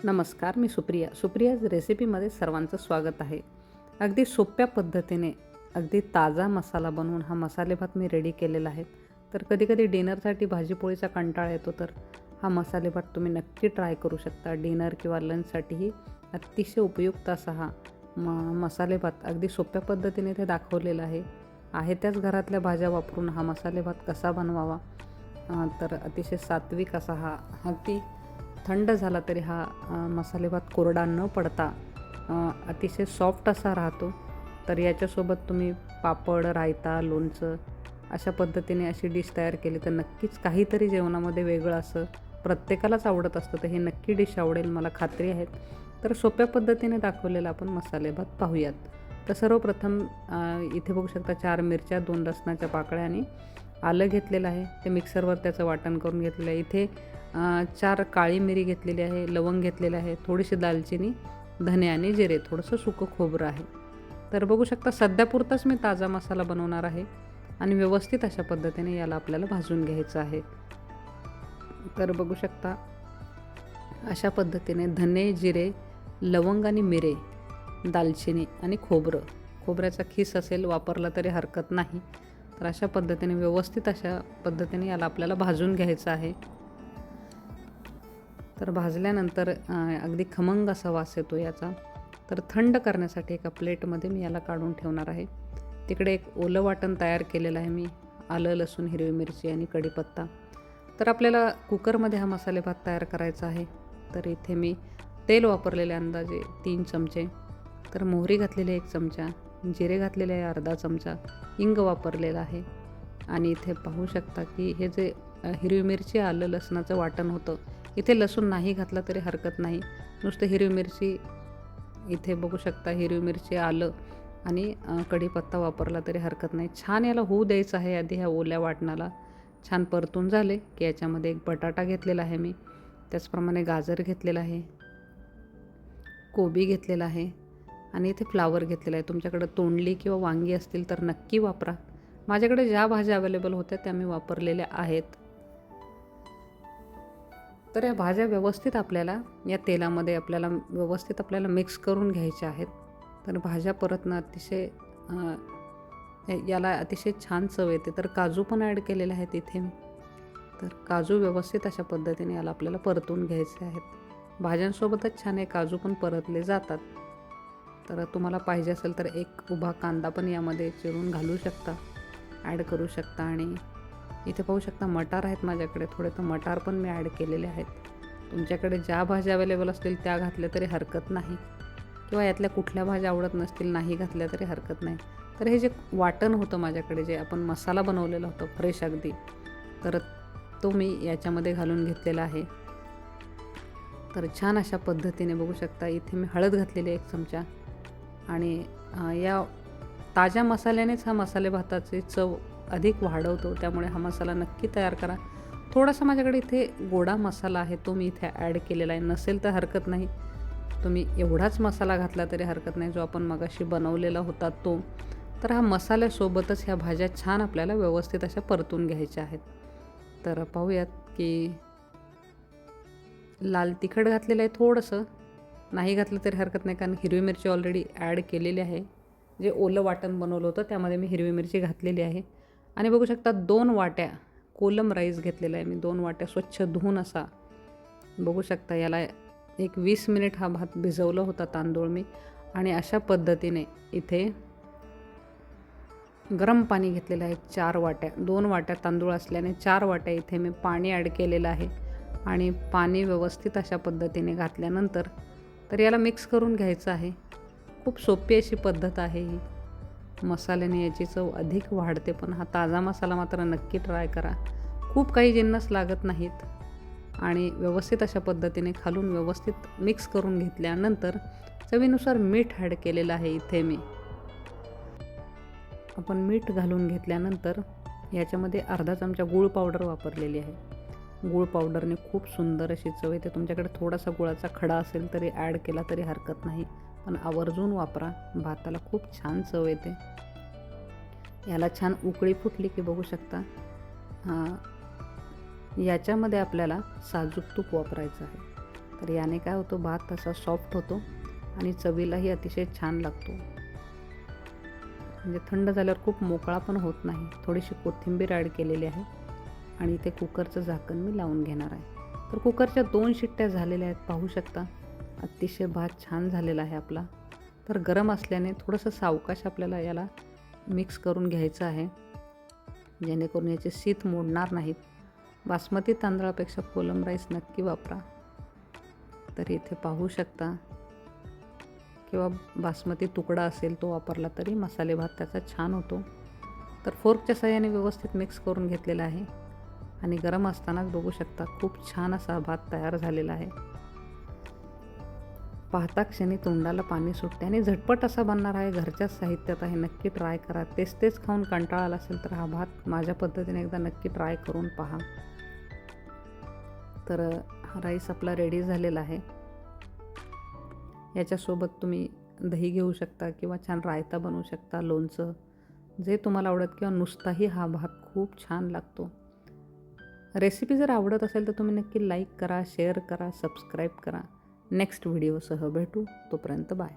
नमस्कार, मी सुप्रियाज रेसिपीमध्ये सर्वांचं स्वागत आहे. अगदी सोप्या पद्धतीने अगदी ताजा मसाला बनवून हा मसाले भात मी रेडी केलेला आहे. तर कधी डिनरसाठी भाजीपोळीचा कंटाळा येतो, तर हा मसाले भात तुम्ही नक्की ट्राय करू शकता. डिनर किंवा लंचसाठीही अतिशय उपयुक्त असा हा मसाले भात अगदी सोप्या पद्धतीने ते दाखवलेला आहे त्याच घरातल्या भाज्या वापरून हा मसाले भात कसा बनवावा. तर अतिशय सात्विक असा हा अगदी थंड झाला तरी हा मसाले भात कोरडा न पडता अतिशय सॉफ्ट असा राहतो. तर याच्यासोबत तुम्ही पापड, रायता, लोणचं अशा पद्धतीने अशी डिश तयार केली तर नक्कीच काहीतरी जेवणामध्ये वेगळं असं प्रत्येकालाच आवडत असतं. तर हे नक्की डिश आवडेल, मला खात्री आहे. तर सोप्या पद्धतीने दाखवलेला आपण मसाले भात पाहूयात. तर सर्वप्रथम इथे बघू शकता 4 मिरच्या, 2 लसणाच्या पाकळ्या आणि आलं घेतलेलं आहे. ते मिक्सरवर त्याचं वाटण करून घेतलेलं आहे. इथे 4 काळी मिरी घेतलेली आहे, लवंग घेतलेलं आहे, थोडीशी दालचिनी, धने आणि जिरे, थोडंसं सुकं खोबरं आहे. तर बघू शकता सध्यापुरताच मी ताजा मसाला बनवणार आहे आणि व्यवस्थित अशा पद्धतीने याला आपल्याला भाजून घ्यायचं आहे. तर बघू शकता अशा पद्धतीने धने, जिरे, लवंग आणि मिरे, दालचिनी आणि खोबऱ्याचा खीस असेल वापरला तरी हरकत नाही. तर अशा पद्धतीने व्यवस्थित अशा पद्धतीने याला आपल्याला भाजून घ्यायचं आहे. तर भाजल्यानंतर अगदी खमंग असा वास येतो याचा. तर थंड करण्यासाठी एका प्लेटमध्ये मी याला काढून ठेवणार आहे. तिकडे एक ओलं वाटण तयार केलेलं आहे मी, आलं, लसूण, हिरवी मिरची आणि कढीपत्ता. तर आपल्याला कुकरमध्ये हा मसाले भात तयार करायचा आहे. तर इथे मी तेल वापरलेले अंदाजे 3 चमचे, तर मोहरी घातलेली 1 चमचा, जिरे घातलेले आहे अर्धा चमचा, हिंग वापरलेला आहे. आणि इथे पाहू शकता की हे जे हिरवी मिरची, आलं, लसणाचं वाटण होतं, इथे लसूण नाही घातला तरी हरकत नाही. नुसतं हिरवी मिरची, इथे बघू शकता हिरवी मिरची, आलं आणि कढीपत्ता वापरला तरी हरकत नाही. छान याला होऊ द्यायचं आहे आधी ह्या ओल्या वाटणाला. छान परतून झाले की याच्यामध्ये एक बटाटा घेतलेला आहे मी, त्याचप्रमाणे गाजर घेतलेला आहे, कोबी घेतलेला आहे आणि इथे फ्लावर घेतलेला आहे. तुमच्याकडे तोंडली किंवा वांगी असतील तर नक्की वापरा. माझ्याकडे ज्या भाज्या अवेलेबल होत्या त्या मी वापरलेल्या आहेत. तर या भाज्या व्यवस्थित आपल्याला या तेलामध्ये व्यवस्थित मिक्स करून घ्यायच्या आहेत. तर भाज्या परतणं अतिशय याला अतिशय छान चव येते. तर काजू पण ॲड केलेले आहेत इथे मी. तर काजू व्यवस्थित अशा पद्धतीने याला आपल्याला परतून घ्यायचे आहेत. भाज्यांसोबतच छान हे काजू पण परतले जातात. तर तुम्हाला पाहिजे असेल तर एक उभा कांदा पण यामध्ये चिरून घालू शकता, ॲड करू शकता. आणि इथे पाहू शकता मटार आहेत माझ्याकडे थोडे, तर मटार पण मी ॲड केलेले आहेत. तुमच्याकडे ज्या भाज्या अवेलेबल असतील त्या घातल्या तरी हरकत नाही, किंवा यातल्या कुठल्या भाज्या आवडत नसतील नाही घातल्या तरी हरकत नाही. तर हे जे वाटण होतं माझ्याकडे, जे आपण मसाला बनवलेला होता फ्रेश अगदी, तर तो मी याच्यामध्ये घालून घेतलेला आहे. तर छान अशा पद्धतीने बघू शकता इथे मी हळद घातलेली 1 चमचा. आणि या ताज्या मसाल्यानेच हा मसाले भाताची चव अधिक वाढवतो, त्यामुळे हा मसाला नक्की तयार करा. थोडासा माझ्याकडे इथे गोडा मसाला आहे, तो मी इथे ॲड केलेला आहे. नसेल तर हरकत नाही, तुम्ही एवढाच मसाला घातला तरी हरकत नाही, जो आपण मगाशी बनवलेला होता तो. तर हा मसाल्यासोबतच ह्या भाज्या छान आपल्याला व्यवस्थित अशा परतून घ्यायच्या आहेत. तर पाहूयात की लाल तिखट घातलेलं आहे थोडंसं, नाही घातलं तरी हरकत नाही, कारण हिरवी मिरची ऑलरेडी ॲड केलेली आहे. जे ओलं वाटण बनवलं होतं त्यामध्ये मी हिरवी मिरची घातलेली आहे. आणि बघू शकता 2 वाट्या कोलम राईस घेतलेला आहे मी, 2 वाट्या स्वच्छ धुवून असा. बघू शकता याला एक 20 मिनिट हा भात भिजवला होता तांदूळ मी. आणि अशा पद्धतीने इथे गरम पाणी घेतलेलं आहे 4 वाट्या. 2 वाट्या तांदूळ असल्याने 4 वाट्या इथे मी पाणी ॲड केलेलं आहे. आणि पाणी व्यवस्थित अशा पद्धतीने घातल्यानंतर तर याला मिक्स करून घ्यायचं आहे. खूप सोपी अशी पद्धत आहे ही. मसाल्याने याची चव अधिक वाढते, पण हा ताजा मसाला मात्र नक्की ट्राय करा. खूप काही जिन्नस लागत नाहीत. आणि व्यवस्थित अशा पद्धतीने खालून व्यवस्थित मिक्स करून घेतल्यानंतर चवीनुसार मीठ ॲड केलेलं आहे इथे मी. आपण मीठ घालून घेतल्यानंतर याच्यामध्ये अर्धा चमचा गूळ पावडर वापरलेली आहे. गूळ पावडरने खूप सुंदर अशी चव येते. तुमच्याकडे थोडासा गुळाचा खडा असेल तरी ॲड केला तरी हरकत नाही, पण आवर्जून वापरा. भाताला खूप छान चव येते. याला छान उकळी फुटली की बघू शकता याच्यामध्ये आपल्याला साजूक तूप वापरायचं आहे. तर याने काय होतो, भात असा सॉफ्ट होतो आणि चवीलाही अतिशय छान लागतो. म्हणजे थंड झाल्यावर खूप मोकळा पण होत नाही. थोडीशी कोथिंबीर ॲड केलेली आहे आणि इथे कुकरचं झाकण मी लावून घेणार आहे. तर कुकरच्या 2 शिट्ट्या झालेल्या आहेत, पाहू शकता. अतिशय भात छान झालेला आहे आपला. तर गरम असल्याने थोडंसं सावकाश आपल्याला याला मिक्स करून घ्यायचं आहे, जेणेकरून याचे शीत मोडणार नाहीत. बासमती तांदळापेक्षा कोलम राईस नक्की वापरा. तर इथे पाहू शकता, किंवा बासमती तुकडा असेल तो वापरला तरी मसाले भात त्याचा छान होतो. तर फोर्कच्या साहाय्याने व्यवस्थित मिक्स करून घेतलेला आहे आणि गरम असतानाच बघू शकता खूप छान असा भात तयार झालेला आहे. पाहता क्षणी तोंडाला पाणी सुटते आणि झटपट असा बनणार आहे. घरच्याच साहित्यात आहे. नक्की ट्राय करा. तेच खाऊन कंटाळा आला असेल तर हा भात माझ्या पद्धतीने एकदा नक्की ट्राय करून पहा. तर हा राईस आपला रेडी झालेला आहे. याच्यासोबत तुम्ही दही घेऊ शकता किंवा छान रायता बनवू शकता, लोणचं, जे तुम्हाला आवडत, किंवा नुसताही हा भात खूप छान लागतो. रेसिपी जर आवडत असेल तर तुम्ही नक्की लाईक करा, शेअर करा, सबस्क्राईब करा. नेक्स्ट व्हिडिओसह भेटू. तोपर्यंत बाय.